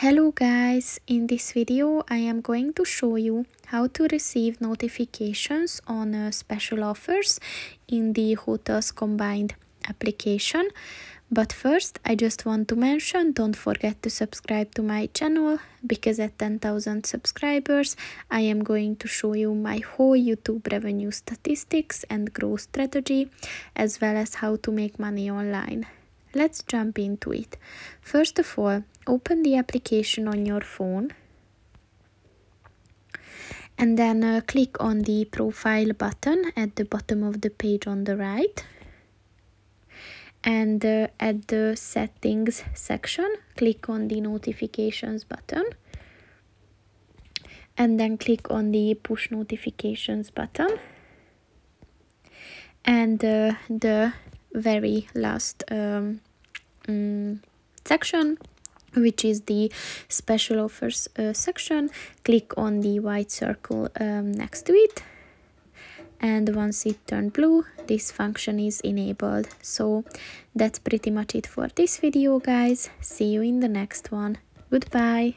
Hello guys, in this video I am going to show you how to receive notifications on special offers in the Hotels Combined application. But first I just want to mention, don't forget to subscribe to my channel, because at 10,000 subscribers I am going to show you my whole YouTube revenue statistics and growth strategy, as well as how to make money online. Let's jump into it. First of all, open the application on your phone and then click on the profile button at the bottom of the page on the right. And at the settings section, click on the notifications button and then click on the push notifications button. And the very last section, which is the special offers section, click on the white circle next to it, and once it turned blue, this function is enabled. So that's pretty much it for this video, guys. See you in the next one. Goodbye.